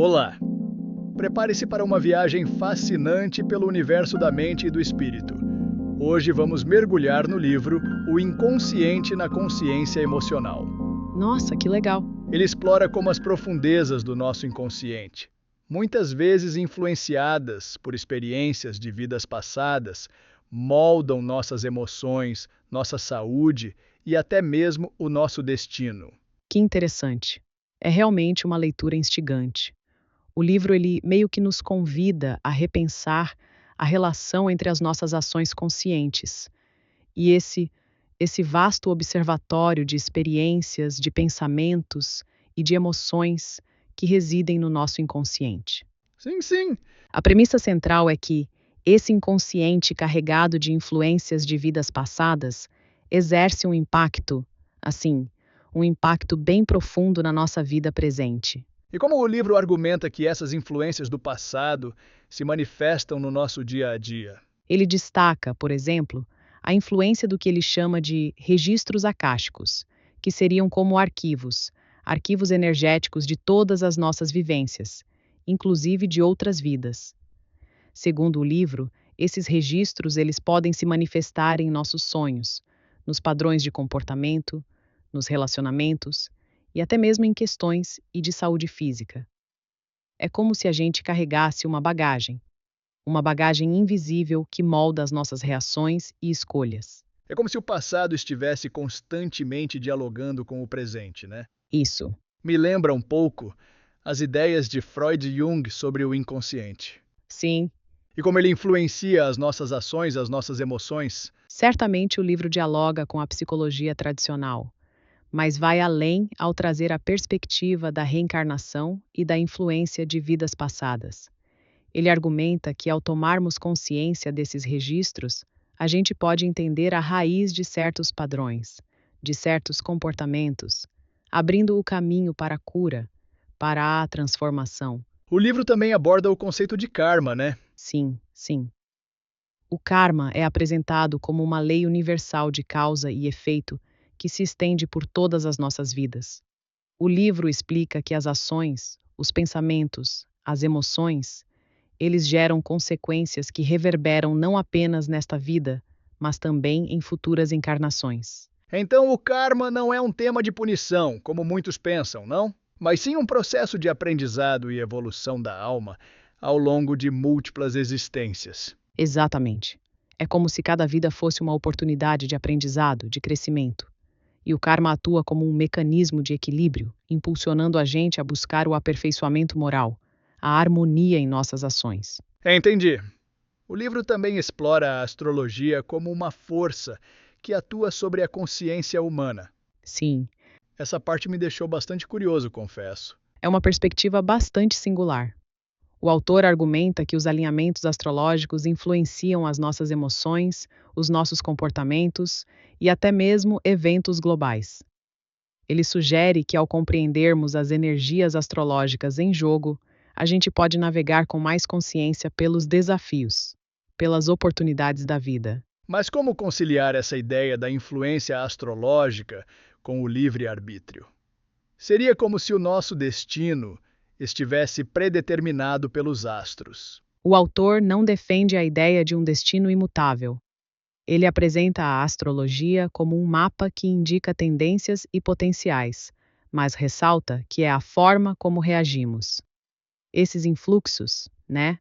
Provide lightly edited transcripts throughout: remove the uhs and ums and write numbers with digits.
Olá! Prepare-se para uma viagem fascinante pelo universo da mente e do espírito. Hoje vamos mergulhar no livro O Inconsciente na Consciência Emocional. Nossa, que legal! Ele explora como as profundezas do nosso inconsciente, muitas vezes influenciadas por experiências de vidas passadas, moldam nossas emoções, nossa saúde e até mesmo o nosso destino. Que interessante. É realmente uma leitura instigante. O livro ele meio que nos convida a repensar a relação entre as nossas ações conscientes e esse vasto observatório de experiências, de pensamentos e de emoções que residem no nosso inconsciente. Sim, sim. A premissa central é que esse inconsciente carregado de influências de vidas passadas exerce um impacto, assim, um impacto bem profundo na nossa vida presente. E como o livro argumenta que essas influências do passado se manifestam no nosso dia a dia? Ele destaca, por exemplo, a influência do que ele chama de registros akáshicos, que seriam como arquivos energéticos de todas as nossas vivências, inclusive de outras vidas. Segundo o livro, esses registros eles podem se manifestar em nossos sonhos, nos padrões de comportamento, nos relacionamentos e até mesmo em questões e de saúde física. É como se a gente carregasse uma bagagem invisível que molda as nossas reações e escolhas. É como se o passado estivesse constantemente dialogando com o presente, né? Isso. Me lembra um pouco as ideias de Freud e Jung sobre o inconsciente. Sim, E como ele influencia as nossas ações, as nossas emoções. certamente o livro dialoga com a psicologia tradicional, mas vai além ao trazer a perspectiva da reencarnação e da influência de vidas passadas. Ele argumenta que, ao tomarmos consciência desses registros, a gente pode entender a raiz de certos padrões, de certos comportamentos, abrindo o caminho para a cura, para a transformação. O livro também aborda o conceito de karma, né? Sim, sim. O karma é apresentado como uma lei universal de causa e efeito que se estende por todas as nossas vidas. O livro explica que as ações, os pensamentos, as emoções, eles geram consequências que reverberam não apenas nesta vida, mas também em futuras encarnações. Então o karma não é um tema de punição, como muitos pensam, não? Mas sim um processo de aprendizado e evolução da alma ao longo de múltiplas existências. Exatamente. É como se cada vida fosse uma oportunidade de aprendizado, de crescimento. E o karma atua como um mecanismo de equilíbrio, impulsionando a gente a buscar o aperfeiçoamento moral, a harmonia em nossas ações. Entendi. O livro também explora a astrologia como uma força que atua sobre a consciência humana. Sim, Essa parte me deixou bastante curioso, confesso. é uma perspectiva bastante singular. O autor argumenta que os alinhamentos astrológicos influenciam as nossas emoções, os nossos comportamentos e até mesmo eventos globais. Ele sugere que, ao compreendermos as energias astrológicas em jogo, a gente pode navegar com mais consciência pelos desafios, pelas oportunidades da vida. Mas como conciliar essa ideia da influência astrológica com o livre-arbítrio? Seria como se o nosso destino estivesse predeterminado pelos astros. O autor não defende a ideia de um destino imutável. Ele apresenta a astrologia como um mapa que indica tendências e potenciais, mas ressalta que é a forma como reagimos. Esses influxos, né?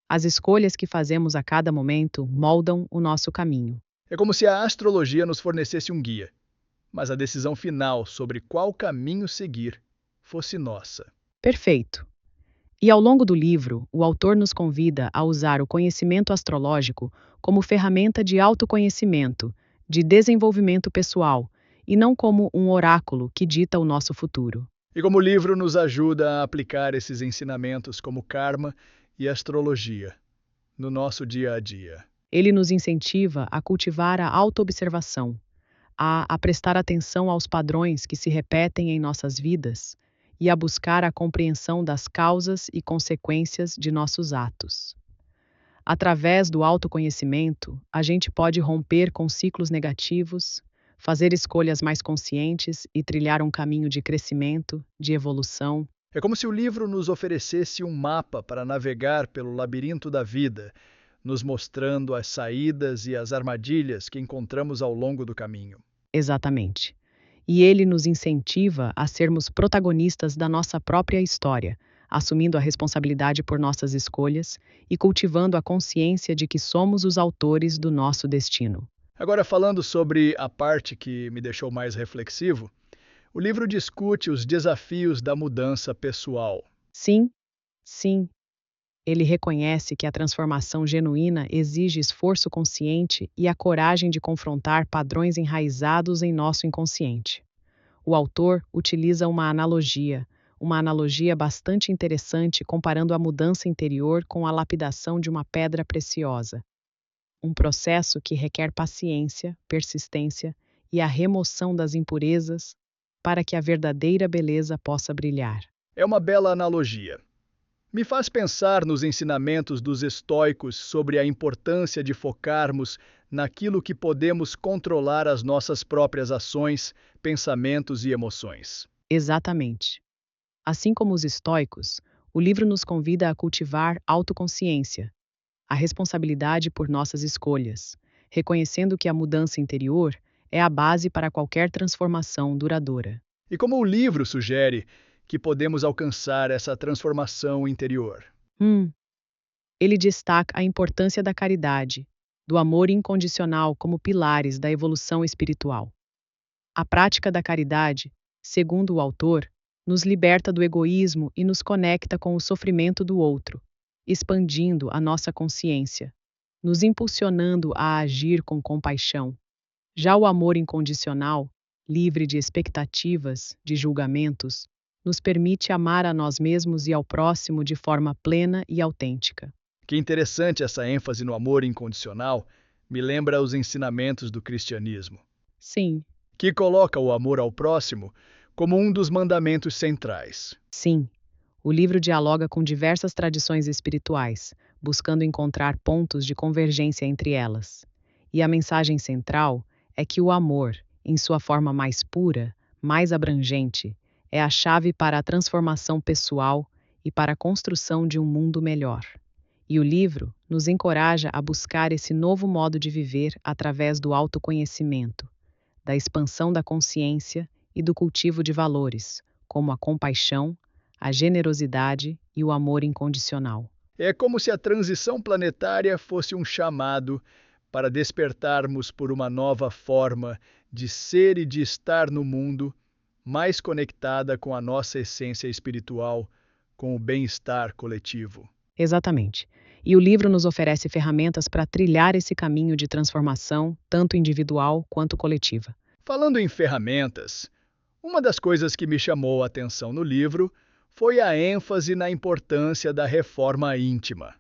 As escolhas que fazemos a cada momento moldam o nosso caminho. É como se a astrologia nos fornecesse um guia, mas a decisão final sobre qual caminho seguir fosse nossa. Perfeito. E ao longo do livro, o autor nos convida a usar o conhecimento astrológico como ferramenta de autoconhecimento, de desenvolvimento pessoal, e não como um oráculo que dita o nosso futuro. E como o livro nos ajuda a aplicar esses ensinamentos como karma e astrologia no nosso dia a dia. Ele nos incentiva a cultivar a autoobservação, a prestar atenção aos padrões que se repetem em nossas vidas e a buscar a compreensão das causas e consequências de nossos atos. Através do autoconhecimento, a gente pode romper com ciclos negativos, fazer escolhas mais conscientes e trilhar um caminho de crescimento, de evolução. É como se o livro nos oferecesse um mapa para navegar pelo labirinto da vida, nos mostrando as saídas e as armadilhas que encontramos ao longo do caminho. Exatamente. E ele nos incentiva a sermos protagonistas da nossa própria história, assumindo a responsabilidade por nossas escolhas e cultivando a consciência de que somos os autores do nosso destino. Agora, falando sobre a parte que me deixou mais reflexivo, o livro discute os desafios da mudança pessoal. Sim, sim, ele reconhece que a transformação genuína exige esforço consciente e a coragem de confrontar padrões enraizados em nosso inconsciente. O autor utiliza uma analogia bastante interessante comparando a mudança interior com a lapidação de uma pedra preciosa, um processo que requer paciência, persistência e a remoção das impurezas para que a verdadeira beleza possa brilhar. É uma bela analogia. Me faz pensar nos ensinamentos dos estoicos sobre a importância de focarmos naquilo que podemos controlar as nossas próprias ações, pensamentos e emoções. Exatamente. Assim como os estoicos, o livro nos convida a cultivar autoconsciência, a responsabilidade por nossas escolhas, reconhecendo que a mudança interior é a base para qualquer transformação duradoura. E como o livro sugere que podemos alcançar essa transformação interior? Hum, Ele destaca a importância da caridade, do amor incondicional como pilares da evolução espiritual. A prática da caridade, segundo o autor, nos liberta do egoísmo e nos conecta com o sofrimento do outro, expandindo a nossa consciência, nos impulsionando a agir com compaixão. Já o amor incondicional, livre de expectativas, de julgamentos, nos permite amar a nós mesmos e ao próximo de forma plena e autêntica. Que interessante essa ênfase no amor incondicional, me lembra os ensinamentos do cristianismo, Sim, que coloca o amor ao próximo como um dos mandamentos centrais. sim, o livro dialoga com diversas tradições espirituais, buscando encontrar pontos de convergência entre elas. E a mensagem central é que o amor, em sua forma mais pura, mais abrangente, é a chave para a transformação pessoal e para a construção de um mundo melhor. E o livro nos encoraja a buscar esse novo modo de viver através do autoconhecimento, da expansão da consciência e do cultivo de valores, como a compaixão, a generosidade e o amor incondicional. É como se a transição planetária fosse um chamado para despertarmos por uma nova forma de ser e de estar no mundo, mais conectada com a nossa essência espiritual, com o bem-estar coletivo. Exatamente. E o livro nos oferece ferramentas para trilhar esse caminho de transformação, tanto individual quanto coletiva. Falando em ferramentas, uma das coisas que me chamou a atenção no livro foi a ênfase na importância da reforma íntima.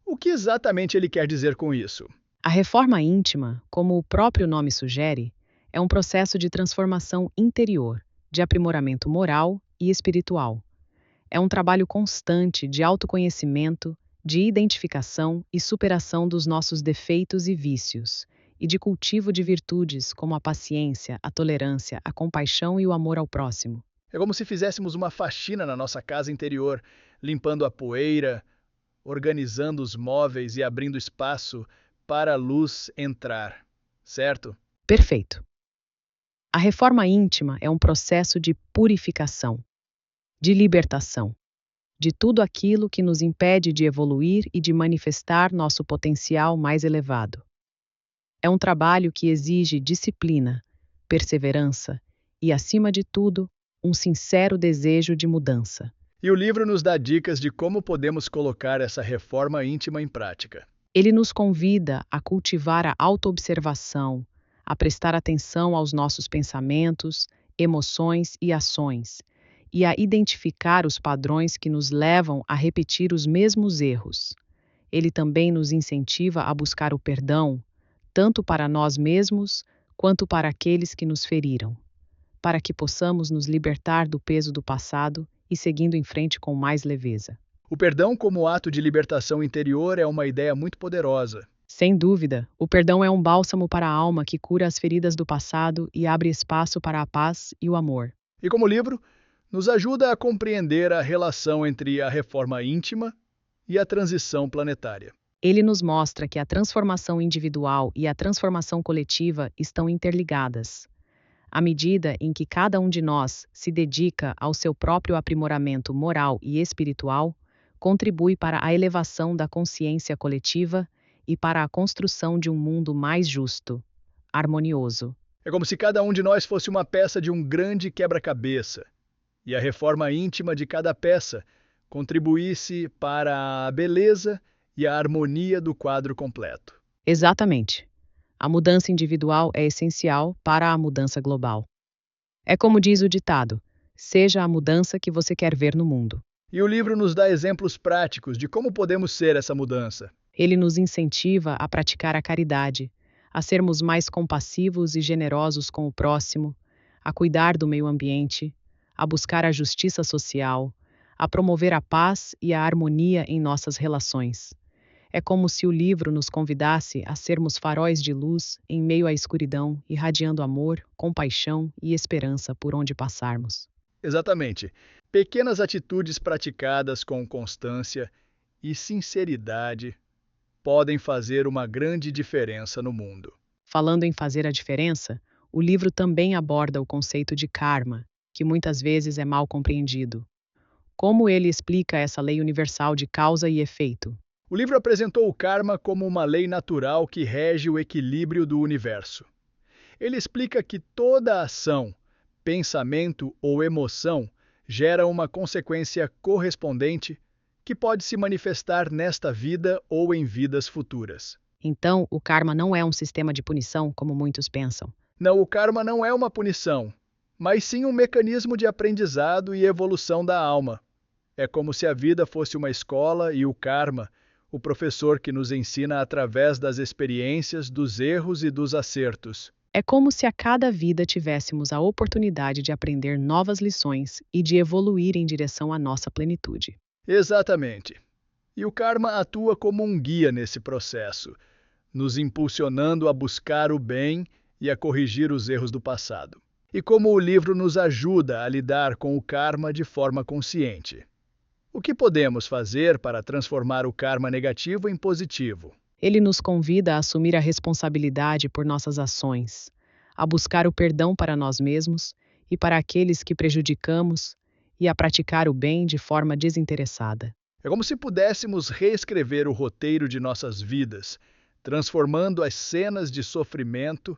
O que exatamente ele quer dizer com isso? A reforma íntima, como o próprio nome sugere, é um processo de transformação interior, de aprimoramento moral e espiritual. É um trabalho constante de autoconhecimento, de identificação e superação dos nossos defeitos e vícios, e de cultivo de virtudes como a paciência, a tolerância, a compaixão e o amor ao próximo. É como se fizéssemos uma faxina na nossa casa interior, limpando a poeira, organizando os móveis e abrindo espaço para a luz entrar, certo? Perfeito. A reforma íntima é um processo de purificação, de libertação, de tudo aquilo que nos impede de evoluir e de manifestar nosso potencial mais elevado. É um trabalho que exige disciplina, perseverança e, acima de tudo, um sincero desejo de mudança. E o livro nos dá dicas de como podemos colocar essa reforma íntima em prática. Ele nos convida a cultivar a autoobservação, a prestar atenção aos nossos pensamentos, emoções e ações, e a identificar os padrões que nos levam a repetir os mesmos erros. Ele também nos incentiva a buscar o perdão, tanto para nós mesmos quanto para aqueles que nos feriram, para que possamos nos libertar do peso do passado e seguindo em frente com mais leveza. O perdão como ato de libertação interior é uma ideia muito poderosa. Sem dúvida, o perdão é um bálsamo para a alma que cura as feridas do passado e abre espaço para a paz e o amor. E como o livro nos ajuda a compreender a relação entre a reforma íntima e a transição planetária. Ele nos mostra que a transformação individual e a transformação coletiva estão interligadas. À medida em que cada um de nós se dedica ao seu próprio aprimoramento moral e espiritual, contribui para a elevação da consciência coletiva e para a construção de um mundo mais justo, harmonioso. É como se cada um de nós fosse uma peça de um grande quebra-cabeça, e a reforma íntima de cada peça contribuísse para a beleza e a harmonia do quadro completo. Exatamente. A mudança individual é essencial para a mudança global. É como diz o ditado: seja a mudança que você quer ver no mundo. E o livro nos dá exemplos práticos de como podemos ser essa mudança. Ele nos incentiva a praticar a caridade, a sermos mais compassivos e generosos com o próximo, a cuidar do meio ambiente, a buscar a justiça social, a promover a paz e a harmonia em nossas relações. É como se o livro nos convidasse a sermos faróis de luz em meio à escuridão, irradiando amor, compaixão e esperança por onde passarmos. Exatamente. Pequenas atitudes praticadas com constância e sinceridade podem fazer uma grande diferença no mundo. Falando em fazer a diferença, o livro também aborda o conceito de karma, que muitas vezes é mal compreendido. Como ele explica essa lei universal de causa e efeito? O livro apresentou o karma como uma lei natural que rege o equilíbrio do universo. Ele explica que toda ação, pensamento ou emoção gera uma consequência correspondente que pode se manifestar nesta vida ou em vidas futuras. Então, o karma não é um sistema de punição, como muitos pensam. Não, o karma não é uma punição, mas sim um mecanismo de aprendizado e evolução da alma. É como se a vida fosse uma escola e o karma, o professor que nos ensina através das experiências, dos erros e dos acertos. É como se a cada vida tivéssemos a oportunidade de aprender novas lições e de evoluir em direção à nossa plenitude. Exatamente. E o karma atua como um guia nesse processo, nos impulsionando a buscar o bem e a corrigir os erros do passado. E como o livro nos ajuda a lidar com o karma de forma consciente. O que podemos fazer para transformar o karma negativo em positivo? Ele nos convida a assumir a responsabilidade por nossas ações, a buscar o perdão para nós mesmos e para aqueles que prejudicamos e a praticar o bem de forma desinteressada. É como se pudéssemos reescrever o roteiro de nossas vidas, transformando as cenas de sofrimento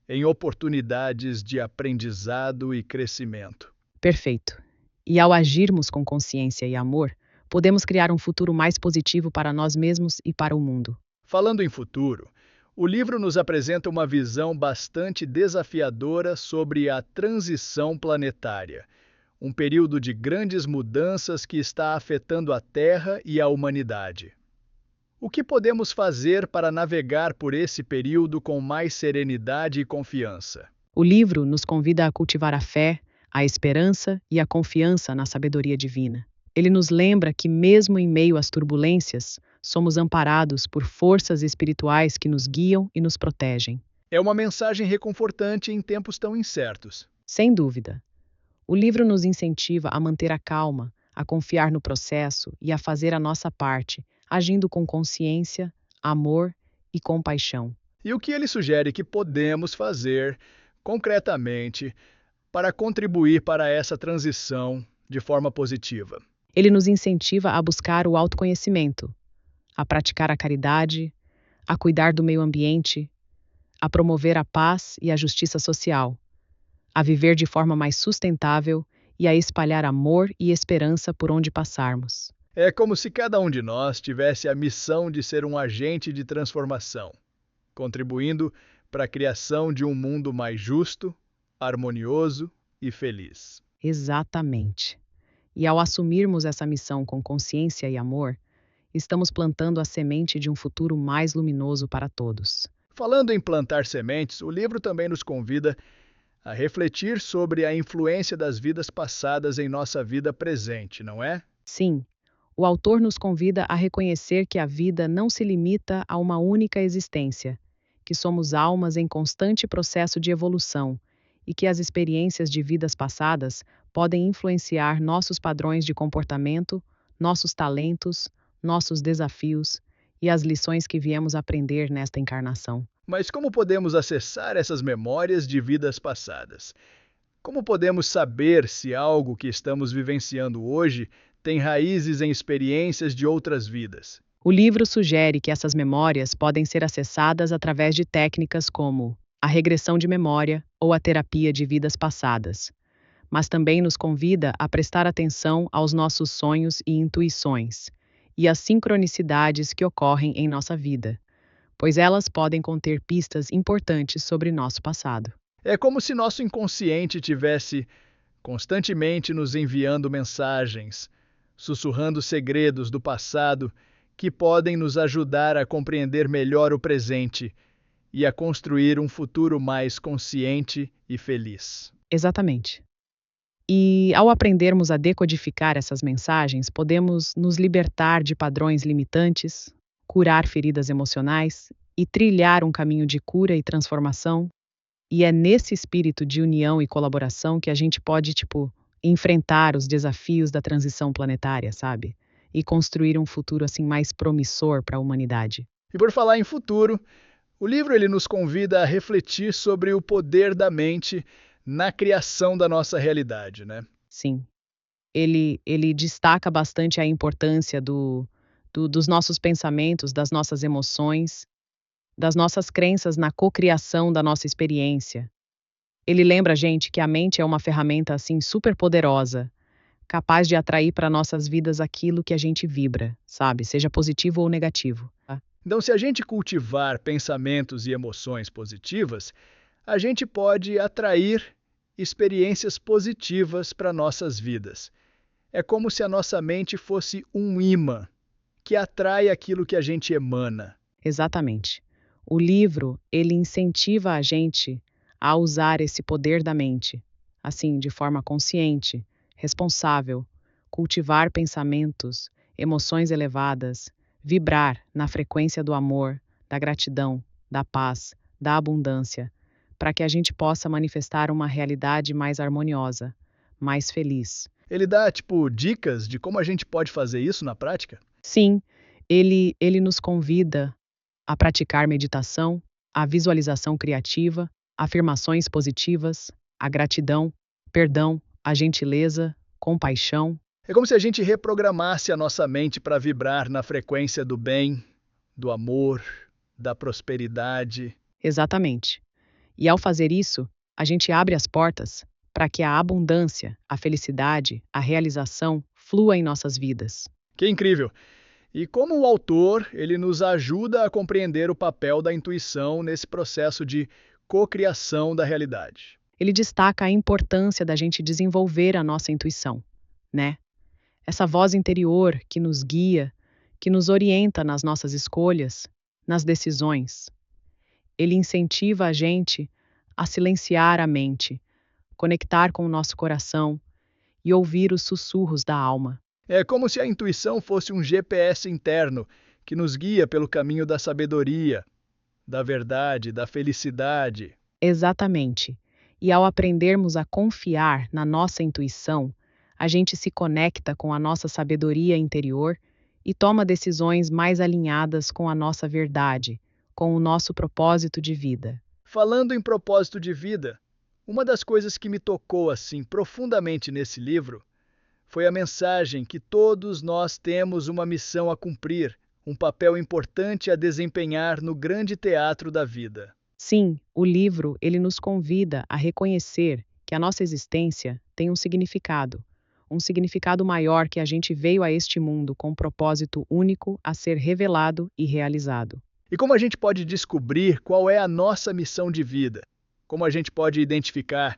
em oportunidades de aprendizado e crescimento. Perfeito. E ao agirmos com consciência e amor, podemos criar um futuro mais positivo para nós mesmos e para o mundo. Falando em futuro, o livro nos apresenta uma visão bastante desafiadora sobre a transição planetária, um período de grandes mudanças que está afetando a Terra e a humanidade. O que podemos fazer para navegar por esse período com mais serenidade e confiança? O livro nos convida a cultivar a fé, a esperança e a confiança na sabedoria divina. Ele nos lembra que, mesmo em meio às turbulências, somos amparados por forças espirituais que nos guiam e nos protegem. É uma mensagem reconfortante em tempos tão incertos. Sem dúvida. O livro nos incentiva a manter a calma, a confiar no processo e a fazer a nossa parte, agindo com consciência, amor e compaixão. E o que ele sugere que podemos fazer, concretamente, para contribuir para essa transição de forma positiva? Ele nos incentiva a buscar o autoconhecimento, a praticar a caridade, a cuidar do meio ambiente, a promover a paz e a justiça social, a viver de forma mais sustentável e a espalhar amor e esperança por onde passarmos. É como se cada um de nós tivesse a missão de ser um agente de transformação, contribuindo para a criação de um mundo mais justo, harmonioso e feliz. Exatamente. E ao assumirmos essa missão com consciência e amor, estamos plantando a semente de um futuro mais luminoso para todos. Falando em plantar sementes, o livro também nos convida a refletir sobre a influência das vidas passadas em nossa vida presente, não é? Sim, o autor nos convida a reconhecer que a vida não se limita a uma única existência, que somos almas em constante processo de evolução e que as experiências de vidas passadas podem influenciar nossos padrões de comportamento, nossos talentos, nossos desafios e as lições que viemos aprender nesta encarnação. Mas como podemos acessar essas memórias de vidas passadas? Como podemos saber se algo que estamos vivenciando hoje tem raízes em experiências de outras vidas? O livro sugere que essas memórias podem ser acessadas através de técnicas como a regressão de memória ou a terapia de vidas passadas, mas também nos convida a prestar atenção aos nossos sonhos e intuições e às sincronicidades que ocorrem em nossa vida, pois elas podem conter pistas importantes sobre nosso passado. É como se nosso inconsciente tivesse constantemente nos enviando mensagens, sussurrando segredos do passado que podem nos ajudar a compreender melhor o presente e a construir um futuro mais consciente e feliz. Exatamente. E ao aprendermos a decodificar essas mensagens, podemos nos libertar de padrões limitantes, curar feridas emocionais e trilhar um caminho de cura e transformação. E é nesse espírito de união e colaboração que a gente pode, enfrentar os desafios da transição planetária, sabe? E construir um futuro assim mais promissor para a humanidade. E por falar em futuro, o livro ele nos convida a refletir sobre o poder da mente na criação da nossa realidade, né? Sim. Ele destaca bastante a importância dos nossos pensamentos, das nossas emoções, das nossas crenças na cocriação da nossa experiência. Ele lembra a gente que a mente é uma ferramenta assim super poderosa, capaz de atrair para nossas vidas aquilo que a gente vibra, sabe? Seja positivo ou negativo. Tá? Então, se a gente cultivar pensamentos e emoções positivas, a gente pode atrair experiências positivas para nossas vidas. É como se a nossa mente fosse um imã que atrai aquilo que a gente emana. Exatamente. O livro, ele incentiva a gente a usar esse poder da mente, assim, de forma consciente, responsável, cultivar pensamentos, emoções elevadas, vibrar na frequência do amor, da gratidão, da paz, da abundância, para que a gente possa manifestar uma realidade mais harmoniosa, mais feliz. Ele dá, dicas de como a gente pode fazer isso na prática? Sim, ele nos convida a praticar meditação, a visualização criativa, afirmações positivas, a gratidão, perdão, a gentileza, compaixão. É como se a gente reprogramasse a nossa mente para vibrar na frequência do bem, do amor, da prosperidade. Exatamente. E ao fazer isso, a gente abre as portas para que a abundância, a felicidade, a realização flua em nossas vidas. Que incrível! E como o autor, ele nos ajuda a compreender o papel da intuição nesse processo de cocriação da realidade. Ele destaca a importância da gente desenvolver a nossa intuição, né? Essa voz interior que nos guia, que nos orienta nas nossas escolhas, nas decisões. Ele incentiva a gente a silenciar a mente, conectar com o nosso coração e ouvir os sussurros da alma. É como se a intuição fosse um GPS interno que nos guia pelo caminho da sabedoria, da verdade, da felicidade. Exatamente. E ao aprendermos a confiar na nossa intuição, a gente se conecta com a nossa sabedoria interior e toma decisões mais alinhadas com a nossa verdade, com o nosso propósito de vida. Falando em propósito de vida, uma das coisas que me tocou assim profundamente nesse livro foi a mensagem que todos nós temos uma missão a cumprir, um papel importante a desempenhar no grande teatro da vida. Sim, o livro, ele nos convida a reconhecer que a nossa existência tem um significado maior que a gente veio a este mundo com um propósito único a ser revelado e realizado. E como a gente pode descobrir qual é a nossa missão de vida? Como a gente pode identificar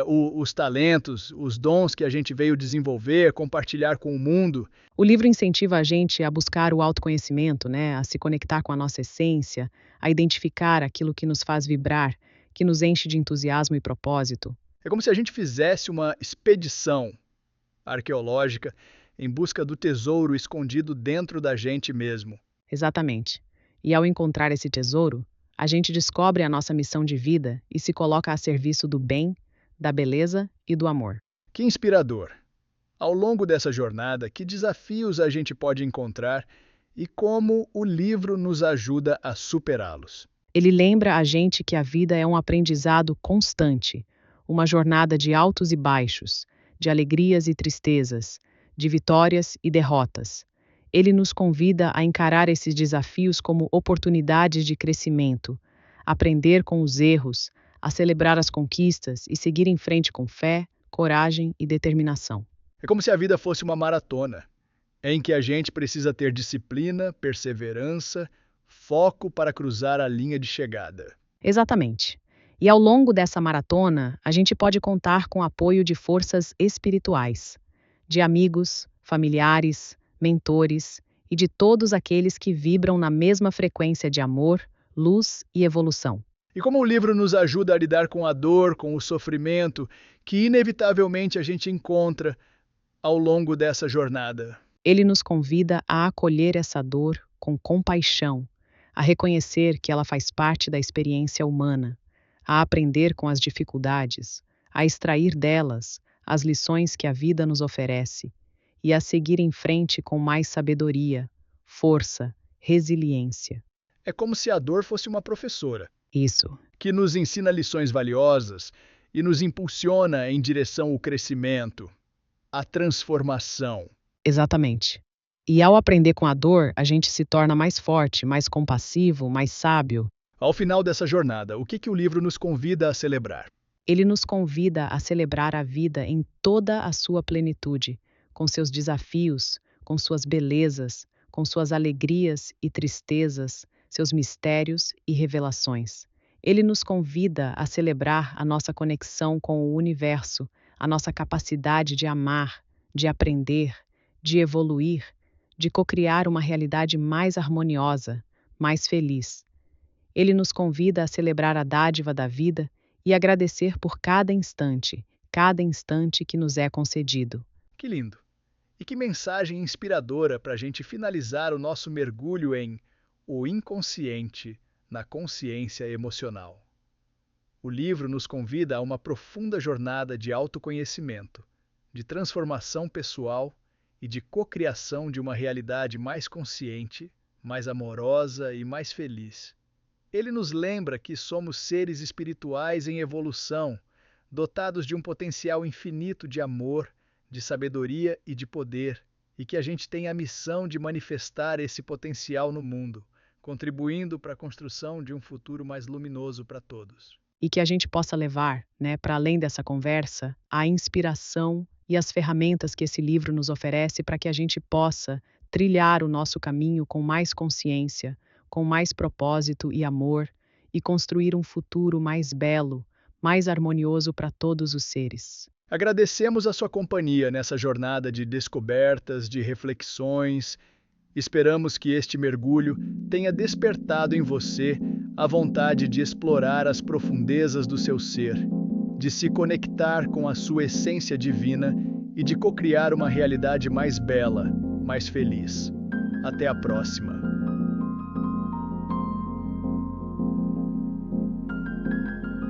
os talentos, os dons que a gente veio desenvolver, compartilhar com o mundo? O livro incentiva a gente a buscar o autoconhecimento, né? A se conectar com a nossa essência, a identificar aquilo que nos faz vibrar, que nos enche de entusiasmo e propósito. É como se a gente fizesse uma expedição arqueológica em busca do tesouro escondido dentro da gente mesmo. Exatamente. E ao encontrar esse tesouro, A gente descobre a nossa missão de vida e se coloca a serviço do bem, da beleza e do amor. Que inspirador! Ao longo dessa jornada, que desafios a gente pode encontrar e como o livro nos ajuda a superá-los? Ele lembra a gente que a vida é um aprendizado constante, uma jornada de altos e baixos, de alegrias e tristezas, de vitórias e derrotas. Ele nos convida a encarar esses desafios como oportunidades de crescimento, aprender com os erros, a celebrar as conquistas e seguir em frente com fé, coragem e determinação. É como se a vida fosse uma maratona, em que a gente precisa ter disciplina, perseverança, foco para cruzar a linha de chegada. Exatamente. E ao longo dessa maratona, a gente pode contar com o apoio de forças espirituais, de amigos, familiares, mentores e de todos aqueles que vibram na mesma frequência de amor, luz e evolução. E como o livro nos ajuda a lidar com a dor, com o sofrimento, que inevitavelmente a gente encontra ao longo dessa jornada. Ele nos convida a acolher essa dor com compaixão, a reconhecer que ela faz parte da experiência humana, a aprender com as dificuldades, a extrair delas as lições que a vida nos oferece e a seguir em frente com mais sabedoria, força, resiliência. É como se a dor fosse uma professora, Isso. que nos ensina lições valiosas e nos impulsiona em direção ao crescimento, à transformação. Exatamente. E ao aprender com a dor, a gente se torna mais forte, mais compassivo, mais sábio. Ao final dessa jornada, o que o livro nos convida a celebrar? Ele nos convida a celebrar a vida em toda a sua plenitude, com seus desafios, com suas belezas, com suas alegrias e tristezas, seus mistérios e revelações. Ele nos convida a celebrar a nossa conexão com o universo, a nossa capacidade de amar, de aprender, de evoluir, de cocriar uma realidade mais harmoniosa, mais feliz. Ele nos convida a celebrar a dádiva da vida e agradecer por cada instante que nos é concedido. Que lindo! E que mensagem inspiradora para a gente finalizar o nosso mergulho em o inconsciente na consciência emocional. O livro nos convida a uma profunda jornada de autoconhecimento, de transformação pessoal e de cocriação de uma realidade mais consciente, mais amorosa e mais feliz. Ele nos lembra que somos seres espirituais em evolução, dotados de um potencial infinito de amor, de sabedoria e de poder, e que a gente tem a missão de manifestar esse potencial no mundo, contribuindo para a construção de um futuro mais luminoso para todos. E que a gente possa levar, para além dessa conversa, a inspiração e as ferramentas que esse livro nos oferece para que a gente possa trilhar o nosso caminho com mais consciência, com mais propósito e amor, e construir um futuro mais belo, mais harmonioso para todos os seres. Agradecemos a sua companhia nessa jornada de descobertas, de reflexões. Esperamos que este mergulho tenha despertado em você a vontade de explorar as profundezas do seu ser, de se conectar com a sua essência divina e de cocriar uma realidade mais bela, mais feliz. Até a próxima!